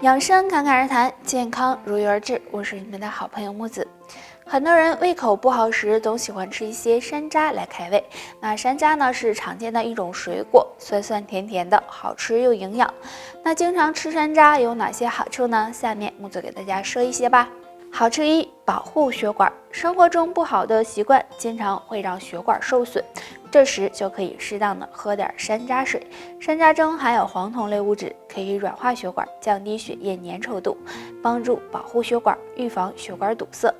养生侃侃而谈，健康如约而至。我是你们的好朋友木子。很多人胃口不好时，总喜欢吃一些山楂来开胃。那山楂呢，是常见的一种水果，酸酸甜甜的，好吃又营养。那经常吃山楂有哪些好处呢？下面木子给大家说一些吧。好处一，保护血管。生活中不好的习惯经常会让血管受损，这时就可以适当的喝点山楂水。山楂中含有黄酮类物质，可以软化血管，降低血液粘稠度，帮助保护血管，预防血管堵塞。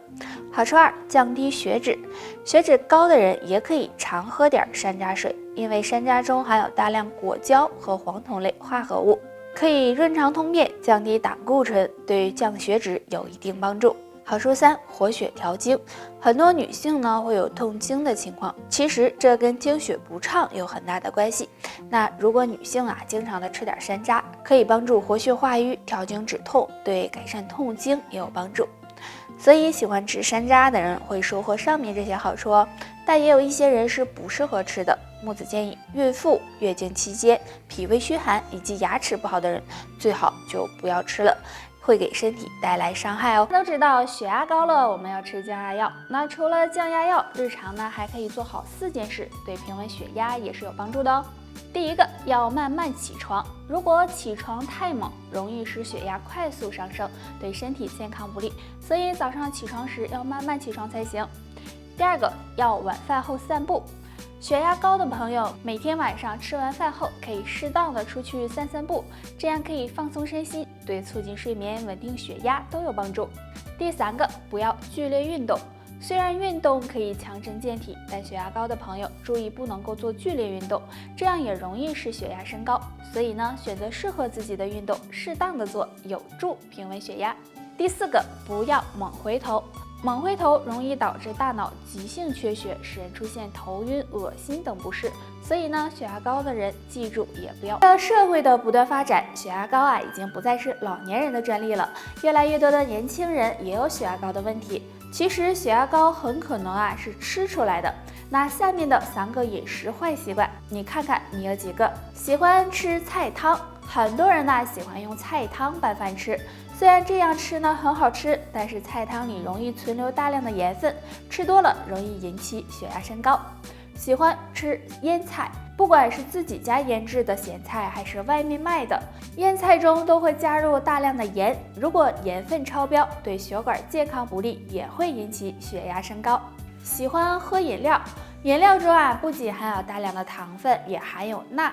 好处二，降低血脂。血脂高的人也可以常喝点山楂水，因为山楂中含有大量果胶和黄酮类化合物，可以润肠通便，降低胆固醇，对降血脂有一定帮助。好处三，活血调经。很多女性呢会有痛经的情况，其实这跟经血不畅有很大的关系。那如果女性经常的吃点山楂，可以帮助活血化瘀、调经止痛，对改善痛经也有帮助。所以喜欢吃山楂的人会收获上面这些好处哦，但也有一些人是不适合吃的。木子建议，孕妇、月经期间、脾胃虚寒以及牙齿不好的人，最好就不要吃了，会给身体带来伤害哦。都知道血压高了，我们要吃降压药。那除了降压药，日常呢还可以做好4件事，对平稳血压也是有帮助的哦。第一个，要慢慢起床。如果起床太猛，容易使血压快速上升，对身体健康不利，所以早上起床时要慢慢起床才行。第二个，要晚饭后散步。血压高的朋友，每天晚上吃完饭后可以适当的出去散散步，这样可以放松身心，对促进睡眠、稳定血压都有帮助。第三个，不要剧烈运动。虽然运动可以强身健体，但血压高的朋友注意不能够做剧烈运动，这样也容易使血压升高。所以呢，选择适合自己的运动，适当的做，有助平稳血压。第四个，不要猛回头。猛回头容易导致大脑急性缺血，使人出现头晕、恶心等不适。所以呢，血压高的人记住也不要。随着社会的不断发展，血压高已经不再是老年人的专利了，越来越多的年轻人也有血压高的问题。其实血压高很可能是吃出来的。那下面的3个饮食坏习惯，你看看你有几个？喜欢吃菜汤，很多人喜欢用菜汤拌饭吃。虽然这样吃很好吃，但是菜汤里容易存留大量的盐分，吃多了容易引起血压升高。喜欢吃腌菜，不管是自己家腌制的咸菜还是外面卖的，腌菜中都会加入大量的盐，如果盐分超标，对血管健康不利，也会引起血压升高。喜欢喝饮料，饮料中不仅含有大量的糖分，也含有钠。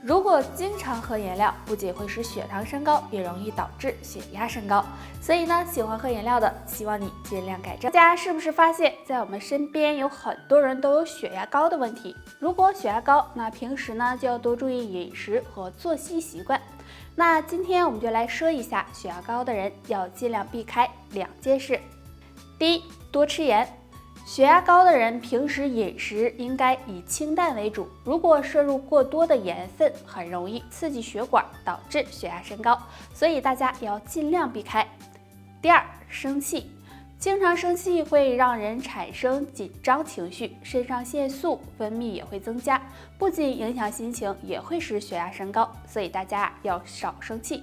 如果经常喝饮料，不仅会使血糖升高，也容易导致血压升高。所以呢，喜欢喝饮料的，希望你尽量改正。大家是不是发现，在我们身边有很多人都有血压高的问题？如果血压高，那平时呢就要多注意饮食和作息习惯。那今天我们就来说一下血压高的人要尽量避开2件事。第一，多吃盐。血压高的人平时饮食应该以清淡为主，如果摄入过多的盐分，很容易刺激血管，导致血压升高，所以大家要尽量避开。第二，生气。经常生气会让人产生紧张情绪，肾上腺素分泌也会增加，不仅影响心情，也会使血压升高，所以大家要少生气。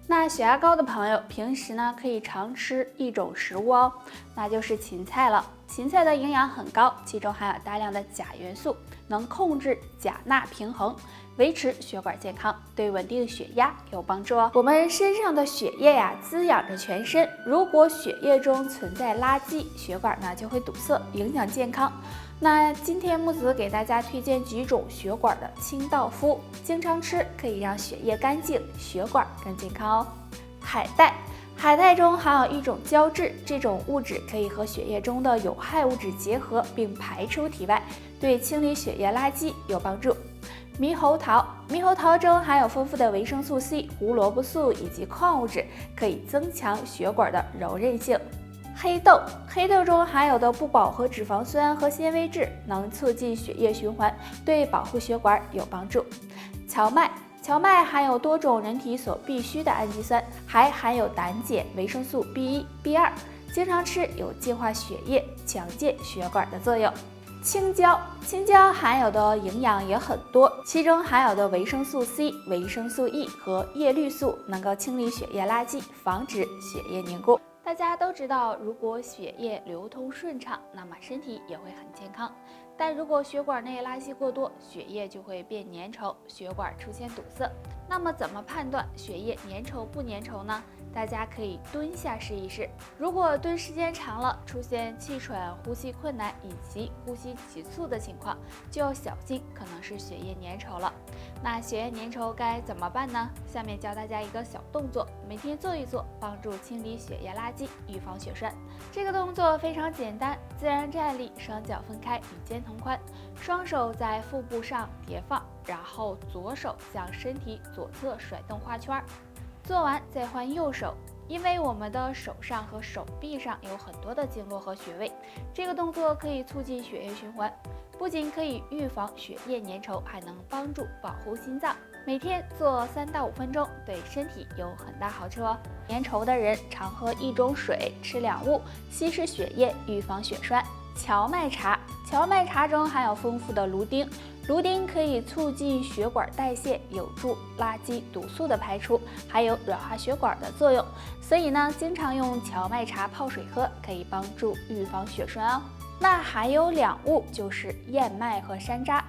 那血压高的朋友，平时呢可以常吃一种食物哦，那就是芹菜了。芹菜的营养很高，其中含有大量的钾元素，能控制钾钠平衡，维持血管健康，对稳定血压有帮助哦。我们身上的血液滋养着全身，如果血液中存在垃圾，血管呢就会堵塞，影响健康。那今天木子给大家推荐几种血管的清道夫，经常吃可以让血液干净，血管更健康哦。海带。海带中含有一种胶质，这种物质可以和血液中的有害物质结合并排出体外，对清理血液垃圾有帮助。猕猴桃，猕猴桃中含有丰富的维生素 C、胡萝卜素以及矿物质，可以增强血管的柔韧性。黑豆，黑豆中含有的不饱和脂肪酸和纤维质能促进血液循环，对保护血管有帮助。荞麦，荞麦含有多种人体所必需的氨基酸，还含有胆碱、维生素 B1、B2，经常吃有净化血液、强健血管的作用。青椒含有的营养也很多，其中含有的维生素 C、维生素 E 和叶绿素能够清理血液垃圾，防止血液凝固。大家都知道，如果血液流通顺畅，那么身体也会很健康。但如果血管内垃圾过多，血液就会变粘稠，血管出现堵塞。那么怎么判断血液粘稠不粘稠呢？大家可以蹲下试一试。如果蹲时间长了，出现气喘、呼吸困难以及呼吸急促的情况，就要小心，可能是血液粘稠了。那血液粘稠该怎么办呢？下面教大家一个小动作，每天做一做，帮助清理血液垃圾，预防血栓。这个动作非常简单，自然站立，双脚分开，与肩同宽，双手在腹部上叠放，然后左手向身体左侧甩动画圈。做完再换右手，因为我们的手上和手臂上有很多的经络和穴位，这个动作可以促进血液循环，不仅可以预防血液粘稠，还能帮助保护心脏。每天做3到5分钟，对身体有很大好处哦。粘稠的人常喝1种水，吃2物，稀释血液，预防血栓。荞麦茶中含有丰富的芦丁，芦丁可以促进血管代谢，有助垃圾毒素的排出，还有软化血管的作用。所以呢，经常用荞麦茶泡水喝，可以帮助预防血栓哦。那还有2物，就是燕麦和山楂。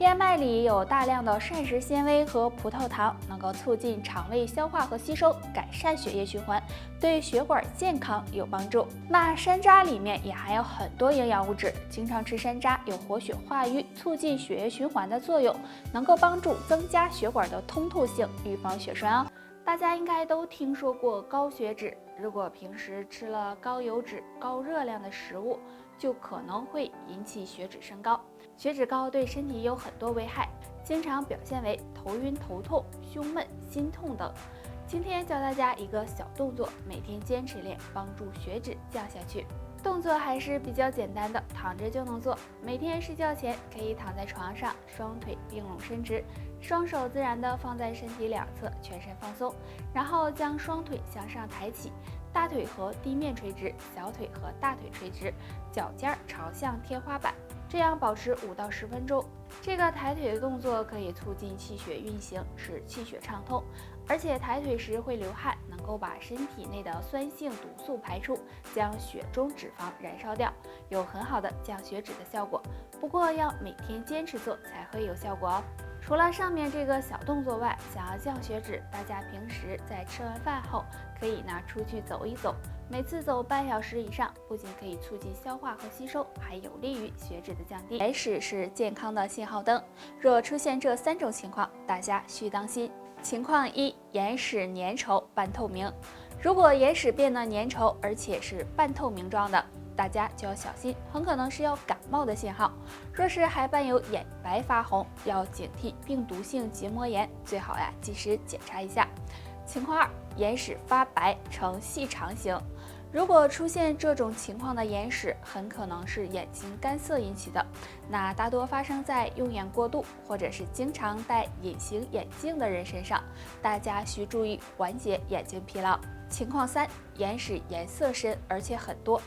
燕麦里有大量的膳食纤维和葡萄糖，能够促进肠胃消化和吸收，改善血液循环，对血管健康有帮助。那山楂里面也含有很多营养物质，经常吃山楂有活血化瘀、促进血液循环的作用，能够帮助增加血管的通透性，预防血栓哦。大家应该都听说过高血脂，如果平时吃了高油脂、高热量的食物，就可能会引起血脂升高。血脂高对身体有很多危害，经常表现为头晕、头痛、胸闷、心痛等。今天教大家一个小动作，每天坚持练，帮助血脂降下去。动作还是比较简单的，躺着就能做。每天睡觉前可以躺在床上，双腿并拢伸直，双手自然的放在身体两侧，全身放松，然后将双腿向上抬起，大腿和地面垂直，小腿和大腿垂直，脚尖朝向天花板，这样保持5到10分钟。这个抬腿的动作可以促进气血运行，使气血畅通，而且抬腿时会流汗，能够把身体内的酸性毒素排出，将血中脂肪燃烧掉，有很好的降血脂的效果。不过要每天坚持做才会有效果哦。除了上面这个小动作外，想要降血脂，大家平时在吃完饭后可以出去走一走，每次走半小时以上，不仅可以促进消化和吸收，还有利于血脂的降低。眼屎是健康的信号灯，若出现这3种情况，大家需当心。情况1，眼屎粘稠半透明。如果眼屎变得粘稠，而且是半透明状的，大家就要小心，很可能是要感冒的信号。若是还伴有眼白发红，要警惕病毒性结膜炎，最好及时检查一下。情况2，眼屎发白呈细长形。如果出现这种情况的眼屎，很可能是眼睛干涩引起的，那大多发生在用眼过度或者是经常戴隐形眼镜的人身上，大家需注意缓解眼睛疲劳。情况3，眼屎颜色深而且很多。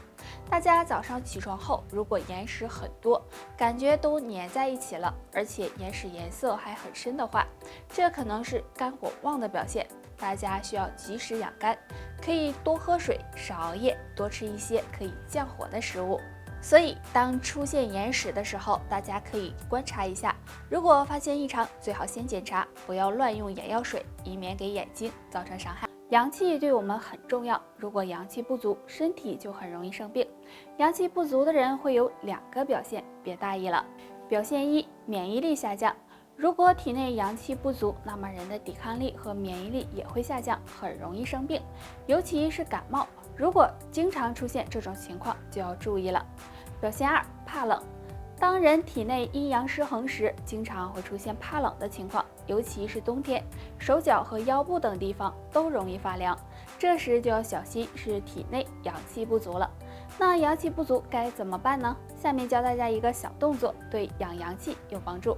大家早上起床后，如果眼屎很多，感觉都粘在一起了，而且眼屎颜色还很深的话，这可能是肝火旺的表现，大家需要及时养肝，可以多喝水，少熬夜，多吃一些可以降火的食物。所以当出现眼屎的时候，大家可以观察一下，如果发现异常，最好先检查，不要乱用眼药水，以免给眼睛造成伤害。阳气对我们很重要，如果阳气不足，身体就很容易生病。阳气不足的人会有2个表现，别大意了。表现1，免疫力下降。如果体内阳气不足，那么人的抵抗力和免疫力也会下降，很容易生病，尤其是感冒。如果经常出现这种情况，就要注意了。表现2，怕冷。当人体内阴阳失衡时，经常会出现怕冷的情况，尤其是冬天，手脚和腰部等地方都容易发凉，这时就要小心是体内阳气不足了。那阳气不足该怎么办呢？下面教大家一个小动作，对养阳气有帮助。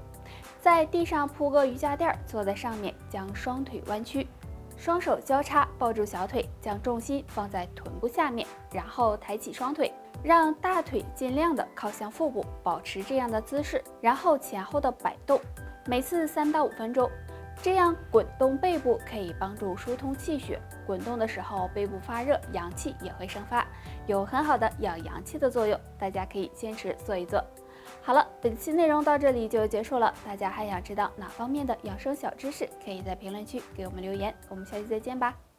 在地上铺个瑜伽垫，坐在上面，将双腿弯曲，双手交叉抱住小腿，将重心放在臀部下面，然后抬起双腿，让大腿尽量的靠向腹部，保持这样的姿势，然后前后的摆动，每次3到5分钟。这样滚动背部可以帮助疏通气血，滚动的时候背部发热，阳气也会生发，有很好的养阳气的作用。大家可以坚持做一做。好了，本期内容到这里就结束了。大家还想知道哪方面的养生小知识，可以在评论区给我们留言。我们下期再见吧。